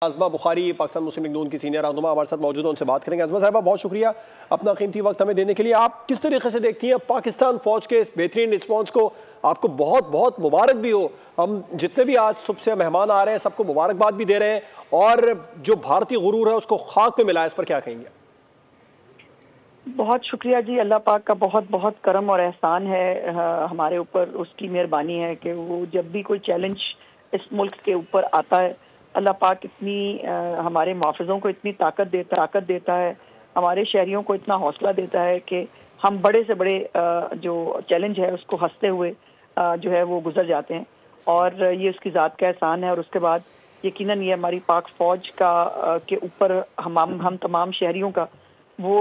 आज़मा बुखारी पाकिस्तान मुस्लिम लीग नून की सीनियर रहनुमा हमारे साथ मौजूद हैं, उनसे बात करेंगे। आज़मा साहिबा, बहुत शुक्रिया अपना कीमती वक्त हमें देने के लिए। आप किस तरीके से देखती हैं पाकिस्तान फौज के इस बेहतरीन रिस्पॉन्स को? आपको बहुत बहुत मुबारक भी हो। हम जितने भी आज सुबह से मेहमान आ रहे हैं सबको मुबारकबाद भी दे रहे हैं, और जो भारतीय गुरूर है उसको खाक पे मिला है, इस पर क्या कहेंगे? बहुत शुक्रिया जी। अल्लाह पाक का बहुत बहुत करम और एहसान है हमारे ऊपर। उसकी मेहरबानी है कि वो जब भी कोई चैलेंज इस मुल्क के ऊपर आता है, अल्लाह पाक इतनी हमारे मुहाफ़िज़ों को इतनी ताकत देता है, हमारे शहरियों को इतना हौसला देता है कि हम बड़े से बड़े जो चैलेंज है उसको हंसते हुए जो है वो गुजर जाते हैं। और ये उसकी ज़ात का एहसान है। और उसके बाद यकीनन ये हमारी पाक फ़ौज का के ऊपर हम तमाम शहरियों का वो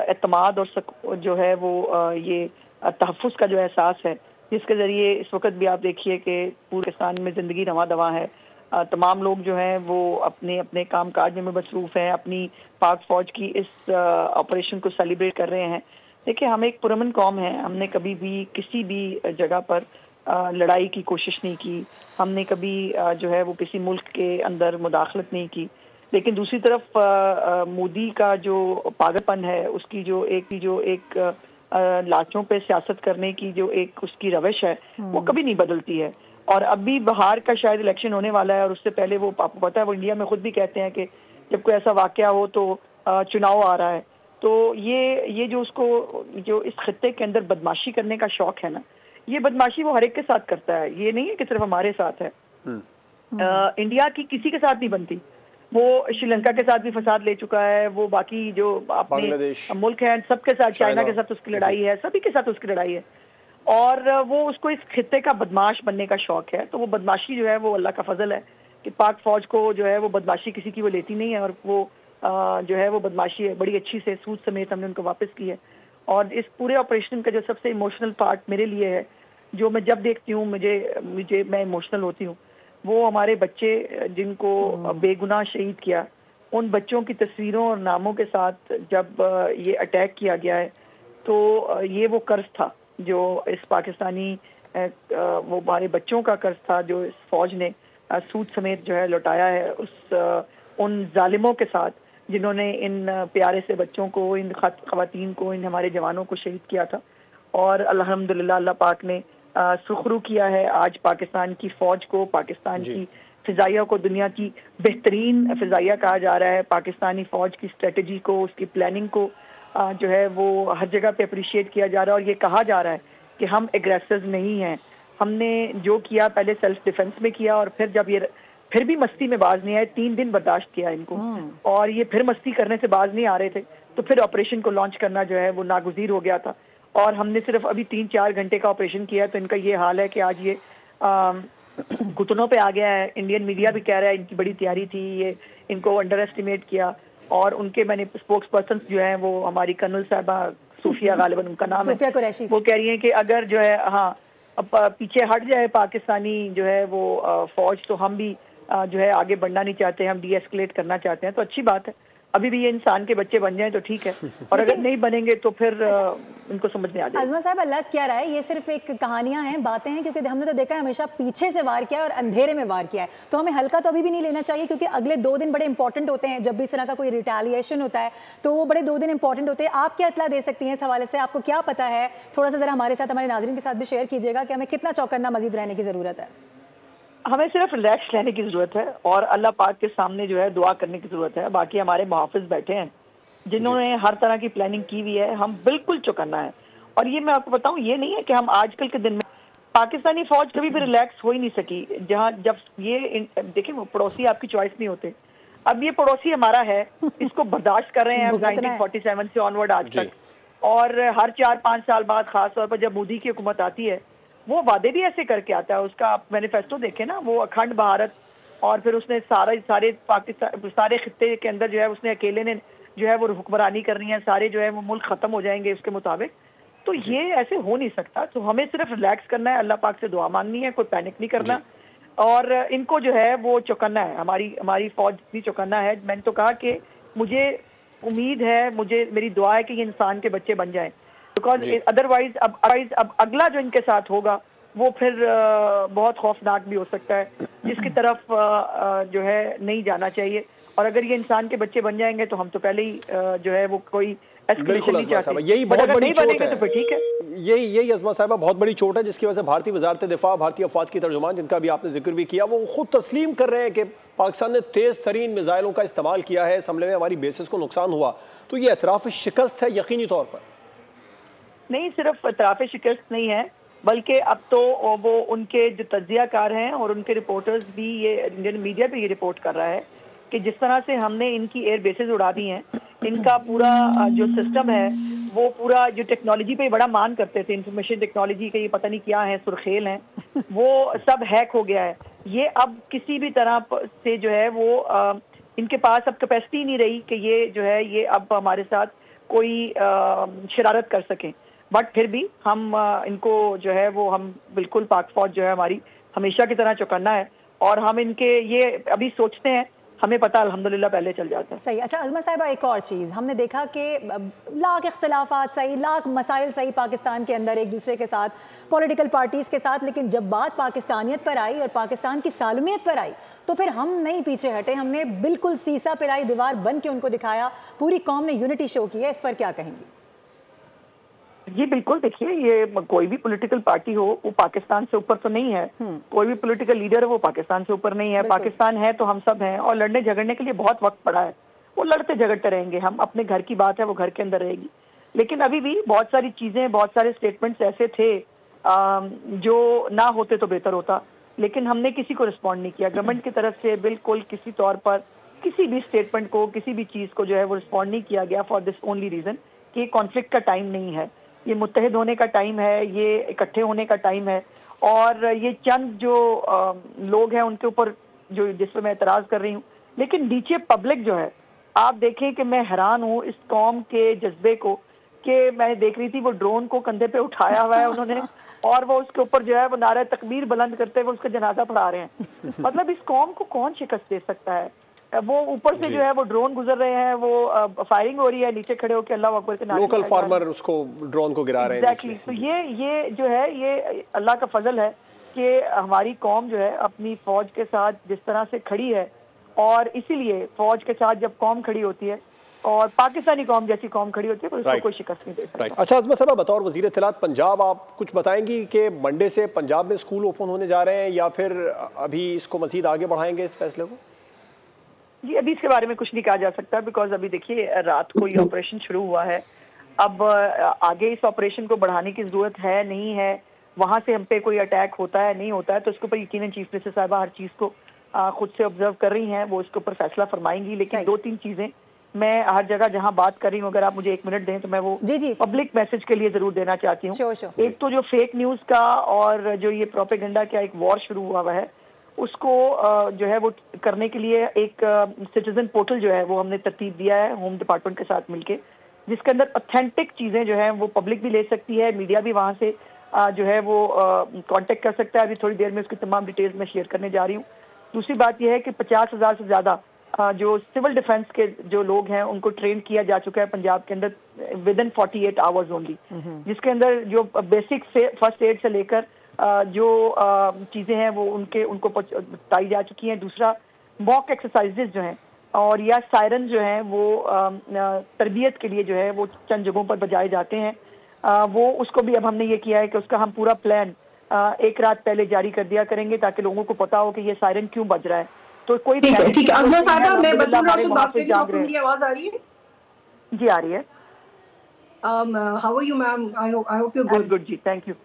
एतमाद और जो है वो ये तहफ़्फ़ुज़ का जो एहसास है, जिसके ज़रिए इस वक्त भी आप देखिए कि पूरे पाकिस्तान में ज़िंदगी रवां दवां है। तमाम लोग जो हैं वो अपने अपने काम काज में मसरूफ़ हैं, अपनी पाक फ़ौज की इस ऑपरेशन को सेलिब्रेट कर रहे हैं। देखिए, हम एक पुरअमन कौम है। हमने कभी भी किसी भी जगह पर लड़ाई की कोशिश नहीं की। हमने कभी जो है वो किसी मुल्क के अंदर मुदाखलत नहीं की। लेकिन दूसरी तरफ मोदी का जो पागलपन है, उसकी जो एक लाशों पे सियासत करने की जो एक उसकी रविश है, वो कभी नहीं बदलती है। और अभी बिहार का शायद इलेक्शन होने वाला है, और उससे पहले वो आपको पता है वो इंडिया में खुद भी कहते हैं कि जब कोई ऐसा वाकया हो तो चुनाव आ रहा है। तो ये जो उसको जो इस खित्ते के अंदर बदमाशी करने का शौक है ना, ये बदमाशी वो हर एक के साथ करता है। ये नहीं है कि सिर्फ हमारे साथ है। इंडिया की किसी के साथ नहीं बनती। वो श्रीलंका के साथ भी फसाद ले चुका है, वो बाकी जो अपने मुल्क हैं सबके साथ, चाइना के साथ उसकी लड़ाई है, सभी के साथ उसकी लड़ाई है। और वो उसको इस खित्ते का बदमाश बनने का शौक है। तो वो बदमाशी जो है वो अल्लाह का फजल है कि पाक फौज को जो है वो बदमाशी किसी की वो लेती नहीं है। और वो जो है वो बदमाशी बड़ी अच्छी से सूद समेत हमने उनको वापस की है। और इस पूरे ऑपरेशन का जो सबसे इमोशनल पार्ट मेरे लिए है, जो मैं जब देखती हूँ मैं इमोशनल होती हूँ, वो हमारे बच्चे जिनको बेगुनाह शहीद किया, उन बच्चों की तस्वीरों और नामों के साथ जब ये अटैक किया गया है, तो ये वो कर्ज था जो इस पाकिस्तानी वो हमारे बच्चों का कर्ज था जो इस फौज ने सूद समेत जो है लौटाया है उन जालिमों के साथ, जिन्होंने इन प्यारे से बच्चों को, इन खवातीन को, इन हमारे जवानों को शहीद किया था। और अल्हम्दुलिल्लाह अल्लाह पाक ने सुखरू किया है आज पाकिस्तान की फौज को, पाकिस्तान की फिजाइया को दुनिया की बेहतरीन फिजाइया कहा जा रहा है। पाकिस्तानी फौज की स्ट्रेटजी को, उसकी प्लानिंग को जो है वो हर जगह पे अप्रिशिएट किया जा रहा है। और ये कहा जा रहा है कि हम एग्रेसर्स नहीं हैं। हमने जो किया पहले सेल्फ डिफेंस में किया, और फिर जब ये फिर भी मस्ती में बाज नहीं आए, 3 दिन बर्दाश्त किया इनको, और ये फिर मस्ती करने से बाज नहीं आ रहे थे, तो फिर ऑपरेशन को लॉन्च करना जो है वो नागुज़ीर हो गया था। और हमने सिर्फ अभी 3-4 घंटे का ऑपरेशन किया है, तो इनका ये हाल है कि आज ये घुटनों पे आ गया है। इंडियन मीडिया भी कह रहा है इनकी बड़ी तैयारी थी, ये इनको अंडर एस्टिमेट किया। और उनके मैंने स्पोक्स पर्सन जो है वो हमारी कर्नल साहबा सूफिया गालिबन उनका नाम है, वो कह रही हैं कि अगर जो है अब पीछे हट जाए पाकिस्तानी जो है वो फौज, तो हम भी जो है आगे बढ़ना नहीं चाहते, हम डी एस्केलेट करना चाहते हैं। तो अच्छी बात है, अभी भी ये इंसान के बच्चे बन जाएं तो ठीक है, और अगर नहीं बनेंगे तो फिर इनको समझ नहीं आ जाएगा। आज़मा साहब, लग क्या रहा है ये सिर्फ एक कहानियां हैं, बातें हैं? क्योंकि हमने तो देखा है हमेशा पीछे से वार किया है और अंधेरे में वार किया है, तो हमें हल्का तो अभी भी नहीं लेना चाहिए, क्योंकि अगले 2 दिन बड़े इंपॉर्टेंट होते हैं। जब भी इस तरह का कोई रिटेलिएशन होता है तो वो बड़े 2 दिन इंपॉर्टेंट होते हैं। आप क्या इत्तला दे सकती हैं इस हवाले से? आपको क्या पता है? थोड़ा सा जरा हमारे साथ, हमारे नाज़रीन के साथ भी शेयर कीजिएगा कि हमें कितना चौकन्ना मजीद रहने की ज़रूरत है। हमें सिर्फ रिलैक्स रहने की ज़रूरत है और अल्लाह पाक के सामने जो है दुआ करने की ज़रूरत है। बाकी हमारे मुहाफ़िज़ बैठे हैं जिन्होंने हर तरह की प्लानिंग की हुई है, हम बिल्कुल चौकन्ना है। और ये मैं आपको बताऊं, ये नहीं है कि हम आजकल के दिन में, पाकिस्तानी फौज कभी भी रिलैक्स हो ही नहीं सकी। जब ये देखिए, वो पड़ोसी आपकी चॉइस नहीं होते। अब ये पड़ोसी हमारा है, इसको बर्दाश्त कर रहे हैं 1947 से ऑनवर्ड आज तक। और हर 4-5 साल बाद, खास तौर पर जब मोदी की हुकूमत आती है, वो वादे भी ऐसे करके आता है। उसका आप मैनिफेस्टो देखें ना, वो अखंड भारत, और फिर उसने सारे पाकिस्तान, सारे खित्ते के अंदर जो है उसने अकेले ने जो है वो हुक्मरानी करनी है, सारे जो है वो मुल्क खत्म हो जाएंगे उसके मुताबिक। तो ये ऐसे हो नहीं सकता। तो हमें सिर्फ रिलैक्स करना है, अल्लाह पाक से दुआ मांगनी है, कोई पैनिक नहीं करना, और इनको जो है वो चौकन्ना है। हमारी फौज भी चौकन्ना है। मैंने तो कहा कि मुझे उम्मीद है, मेरी दुआ है कि ये इंसान के बच्चे बन जाएं, बिकॉज अदरवाइज अब अगला जो इनके साथ होगा वो फिर बहुत खौफनाक भी हो सकता है, जिसकी तरफ जो है नहीं जाना चाहिए। और अगर ये इंसान के बच्चे बन जाएंगे तो हम तो पहले ही जो है वो कोई एस्केलेशन नहीं चाहते, यही बहुत बड़ी चोट है। तो फिर ठीक है, यही अज़मा साहिबा बहुत बड़ी चोट है, जिसकी वजह से भारतीय वजारत दिफा, भारतीय अफवाज की तर्जुमान, जिनका भी आपने जिक्र भी किया, वो खुद तस्लीम कर रहे हैं कि पाकिस्तान ने तेज़ तरीन मिसाइलों का इस्तेमाल किया है, इस हमले में हमारी बेसिस को नुकसान हुआ। तो ये एतराफ़ शिकस्त है यकीनी तौर पर। नहीं सिर्फ एतराफ़ शिकस्त नहीं है, बल्कि अब तो वो उनके जो तज्जियाकार हैं और उनके रिपोर्टर्स भी, ये इंडियन मीडिया भी ये रिपोर्ट कर रहा है कि जिस तरह से हमने इनकी एयर बेसेस उड़ा दी हैं, इनका पूरा जो सिस्टम है वो पूरा जो टेक्नोलॉजी पे बड़ा मान करते थे, इंफॉर्मेशन टेक्नोलॉजी के ये पता नहीं क्या है, सुरखेल हैं, वो सब हैक हो गया है। ये अब किसी भी तरह से जो है वो इनके पास अब कैपेसिटी नहीं रही कि ये जो है ये अब हमारे साथ कोई शरारत कर सकें। बट फिर भी हम इनको जो है वो हम बिल्कुल पाक फौज जो है हमारी हमेशा की तरह चौकन्ना है, और हम इनके ये अभी सोचते हैं, हमें पता अल्हम्दुलिल्लाह पहले चल जाता है। सही। अच्छा अज़मा साहिबा, एक और चीज़ हमने देखा कि लाख इख्तलाफात सही, लाख मसाइल सही पाकिस्तान के अंदर एक दूसरे के साथ, पॉलिटिकल पार्टीज़ के साथ, लेकिन जब बात पाकिस्तानियत पर आई और पाकिस्तान की सालमियत पर आई तो फिर हम नहीं पीछे हटे, हमने बिल्कुल सीसा पिलाई दीवार बन के उनको दिखाया, पूरी कौम ने यूनिटी शो की है। इस पर क्या कहेंगे? ये बिल्कुल देखिए, ये कोई भी पॉलिटिकल पार्टी हो वो पाकिस्तान से ऊपर तो नहीं है, कोई भी पॉलिटिकल लीडर है वो पाकिस्तान से ऊपर नहीं है। पाकिस्तान है तो हम सब हैं, और लड़ने झगड़ने के लिए बहुत वक्त पड़ा है, वो लड़ते झगड़ते रहेंगे। हम अपने घर की बात है वो घर के अंदर रहेगी, लेकिन अभी भी बहुत सारी चीजें, बहुत सारे स्टेटमेंट्स ऐसे थे जो ना होते तो बेहतर होता, लेकिन हमने किसी को रिस्पॉन्ड नहीं किया गवर्नमेंट की तरफ से। बिल्कुल किसी तौर पर किसी भी स्टेटमेंट को, किसी भी चीज को जो है वो रिस्पॉन्ड नहीं किया गया, फॉर दिस ओनली रीजन कि कॉन्फ्लिक्ट का टाइम नहीं है, ये मुत्तहिद होने का टाइम है, ये इकट्ठे होने का टाइम है। और ये चंद जो लोग हैं उनके ऊपर जो जिस पर मैं एतराज कर रही हूँ, लेकिन नीचे पब्लिक जो है, आप देखें कि मैं हैरान हूँ इस कौम के जज्बे को, कि मैं देख रही थी वो ड्रोन को कंधे पे उठाया हुआ है उन्होंने, और वो उसके ऊपर जो है वो नारा तकबीर बुलंद करते हुए उसका जनाजा पढ़ा रहे हैं। मतलब इस कौम को कौन शिकस्त दे सकता है? वो ऊपर से जो है वो ड्रोन गुजर रहे हैं, वो फायरिंग हो रही है, नीचे खड़े होकर अल्लाह अकबर के नारे, लोकल फार्मर उसको ड्रोन को गिरा रहे हैं। एग्जैक्टली। तो ये जो है ये अल्लाह का फजल है कि हमारी कौम जो है अपनी फौज के साथ जिस तरह से खड़ी है, और इसीलिए फौज के साथ जब कौम खड़ी होती है और पाकिस्तानी कौम जैसी कौम खड़ी होती है तो उसको कोई शिकस्त नहीं दे सकता। अच्छा अज़मा साहब, बतौर वज़ीर इत्तलात पंजाब, आप कुछ बताएंगी कि मंडे से पंजाब में स्कूल ओपन होने जा रहे हैं या फिर अभी इसको मजीद आगे बढ़ाएंगे इस फैसले को? जी अभी इसके बारे में कुछ नहीं कहा जा सकता, बिकॉज अभी देखिए रात को ये ऑपरेशन शुरू हुआ है। अब आगे इस ऑपरेशन को बढ़ाने की जरूरत है नहीं है, वहां से हम पे कोई अटैक होता है नहीं होता है तो उसके ऊपर यकीनन चीफ मिनिस्टर साहिबा हर चीज को खुद से ऑब्जर्व कर रही हैं, वो इसके ऊपर फैसला फरमाएंगी। लेकिन 2-3 चीजें मैं हर जगह जहां बात कर रही हूँ, अगर आप मुझे 1 मिनट दें तो मैं वो पब्लिक मैसेज के लिए जरूर देना चाहती हूँ। एक तो जो फेक न्यूज का और जो ये प्रोपेगेंडा का एक वॉर शुरू हुआ है, उसको जो है वो करने के लिए एक सिटीजन पोर्टल जो है वो हमने तरतीब दिया है होम डिपार्टमेंट के साथ मिलके, जिसके अंदर ऑथेंटिक चीजें जो है वो पब्लिक भी ले सकती है, मीडिया भी वहां से जो है वो कांटेक्ट कर सकता है। अभी थोड़ी देर में उसकी तमाम डिटेल्स मैं शेयर करने जा रही हूँ। दूसरी बात यह है कि 50,000 से ज्यादा जो सिविल डिफेंस के जो लोग हैं उनको ट्रेन किया जा चुका है पंजाब के अंदर विद इन 48 आवर्स ओनली, जिसके अंदर जो बेसिक से फर्स्ट एड से लेकर जो चीजें हैं वो उनको बताई जा चुकी हैं। दूसरा मॉक एक्सरसाइजेज जो हैं और या सायरन जो हैं वो तरबियत के लिए जो है वो चंद जगहों पर बजाए जाते हैं, वो उसको भी अब हमने ये किया है कि उसका हम पूरा प्लान एक रात पहले जारी कर दिया करेंगे ताकि लोगों को पता हो कि ये सायरन क्यों बज रहा है। तो कोई ठीक है अज़मा साहिबा, मैं बतूर आपसे बात कर रही हूं, आपको मेरी आवाज आ रही है? जी आ रही है। How are you ma'am? I hope you good जी, थैंक यू।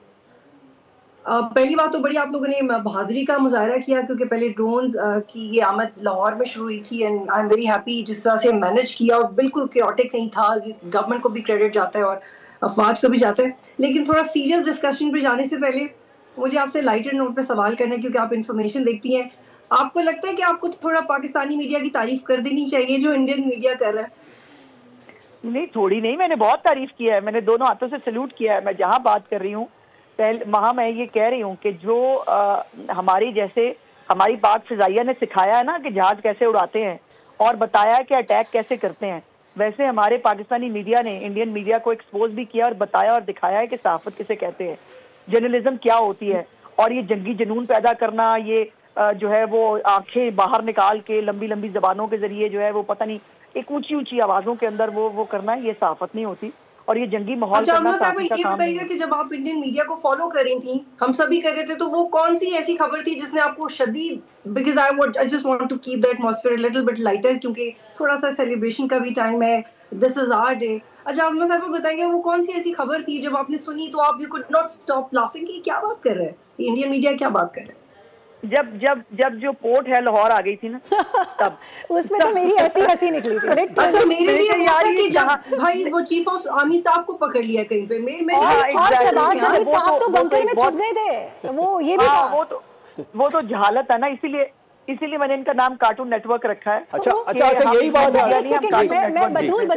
पहली बात तो बड़ी आप लोगों ने बहादुरी का मुजाहरा किया, क्योंकि पहले ड्रोन्स की ये आमद लाहौर में शुरू हुई थी and I am very happy जिस तरह से मैनेज किया, और बिल्कुल क्योटिक नहीं था। गवर्नमेंट को भी क्रेडिट जाता है और अफवाज को भी जाता है। लेकिन थोड़ा सीरियस डिस्कशन पे जाने से पहले मुझे आपसे लाइटर नोट पे सवाल करना है, क्योंकि आप इन्फॉर्मेशन देखती हैं। आपको लगता है कि आपको थोड़ा पाकिस्तानी मीडिया की तारीफ कर देनी चाहिए जो इंडियन मीडिया कर रहा है? नहीं, थोड़ी नहीं, मैंने बहुत तारीफ किया है, मैंने दोनों हाथों से सैल्यूट किया है। मैं जहां बात कर रही हूँ वहां मैं ये कह रही हूँ कि जो हमारी जैसे हमारी पाक फिजाइया ने सिखाया है ना कि जहाज कैसे उड़ाते हैं और बताया है कि अटैक कैसे करते हैं, वैसे हमारे पाकिस्तानी मीडिया ने इंडियन मीडिया को एक्सपोज भी किया और बताया और दिखाया है कि सहाफत किसे कहते हैं, जर्नलिज्म क्या होती है। और ये जंगी जुनून पैदा करना, ये जो है वो आंखें बाहर निकाल के लंबी लंबी जबानों के जरिए जो है वो पता नहीं एक ऊंची ऊंची आवाजों के अंदर वो करना, ये सहाफत नहीं होती और ये जंगी माहौल करना साहब, ये बताइएगा कि जब आप इंडियन मीडिया को फॉलो कर रही थी, हम सभी कर रहे थे, तो वो कौन सी ऐसी खबर थी जिसने आपको शदीद, because I just want to keep the atmosphere a little bit lighter, क्योंकि थोड़ा सा सेलिब्रेशन का भी टाइम है, दिस इज आवर डे। अच्छा आज़मा साहब बताइए, वो कौन सी ऐसी खबर थी जब आपने सुनी तो आप you could not stop laughing कि क्या बात कर रहे हैं, इंडियन मीडिया क्या बात कर रहे हैं? जब जो पोर्ट है लाहौर आ गई थी ना, तब उसमें तो मेरी ऐसी हंसी निकली थी। अच्छा मेरे लिए यार कि जब भाई वो चीफ ऑफ आर्मी स्टाफ को पकड़ लिया कहीं पे, मेरे और शहबाज शरीफ साहब तो बंकर में छुप गए थे, वो ये भी वो तो जहालत है ना, इसीलिए मैंने इनका नाम कार्टून नेटवर्क रखा है। अच्छा यही बात है। मैं बतूल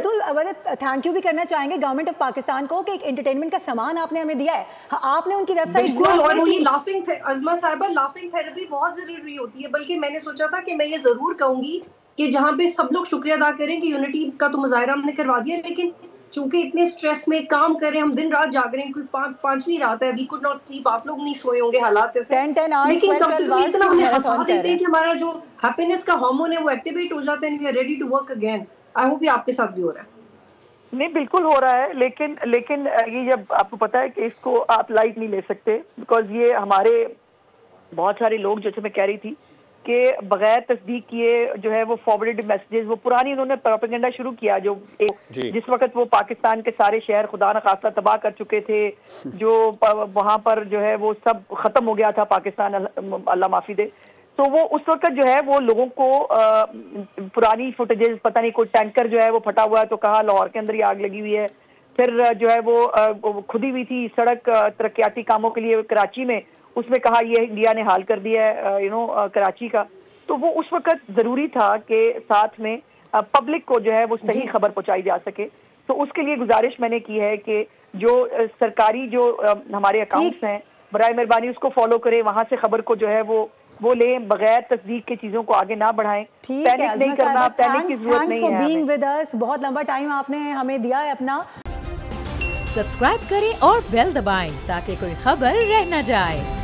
थैंक यू भी करना चाहेंगे गवर्नमेंट ऑफ पाकिस्तान को कि एक एंटरटेनमेंट का सामान आपने हमें दिया है, आपने उनकी वेबसाइट और वो ये लाफिंग अज़मा साहिबा, लाफिंग थेरेपी बहुत जरूरी होती है, बल्कि मैंने सोचा था कि मैं ये जरूर कहूंगी कि जहाँ पे सब लोग शुक्रिया अदा करें कि यूनिटी का तो मुजाहिरा हमने करवा दिया, लेकिन चूंकि इतने स्ट्रेस में काम कर रहे हैं, हम दिन रात जाग रहे हैं, कोई पांचवी रात है, वी कुड नॉट स्लीप, आप लोग नहीं सोए होंगे हालात ऐसे, लेकिन कम से कम इतना हमें हंसा देते हैं कि हमारा जो हैप्पीनेस का हार्मोन है वो एक्टिवेट हो जाता है and we are ready to work again. I hope ये आपके साथ भी हो रहा है। नहीं बिल्कुल हो रहा है, लेकिन ये जब आपको पता है कि इसको आप लाइट नहीं ले सकते, बिकॉज ये हमारे बहुत सारे लोग, जैसे मैं कह रही थी कि बगैर तस्दीक किए जो है वो फॉरवर्डेड मैसेजेस, वो पुरानी उन्होंने प्रोपेगेंडा शुरू किया, जो जिस वक्त वो पाकिस्तान के सारे शहर खुदा न खास्ता तबाह कर चुके थे, जो वहां पर जो है वो सब खत्म हो गया था पाकिस्तान, अल्लाह माफी दे, तो वो उस वक्त जो है वो लोगों को पुरानी फुटेजेस, पता नहीं कोई टैंकर जो है वो फटा हुआ है तो कहा लाहौर के अंदर ही आग लगी हुई है, फिर जो है वो खुदी हुई थी सड़क तरक्याती कामों के लिए कराची में, उसमें कहा ये इंडिया ने हाल कर दिया है कराची का, तो वो उस वक्त जरूरी था कि साथ में पब्लिक को जो है वो सही खबर पहुंचाई जा सके। तो उसके लिए गुजारिश मैंने की है कि जो सरकारी जो हमारे अकाउंट्स हैं, बराए मेहरबानी उसको फॉलो करें, वहां से खबर को जो है वो लें, बगैर तस्दीक के चीजों को आगे ना बढ़ाएं, पैनिक नहीं करना, पैनिक की जरूरत नहीं है। बहुत लंबा टाइम आपने हमें दिया है अपना। सब्सक्राइब करें और बेल दबाएं ताकि कोई खबर रह न जाए।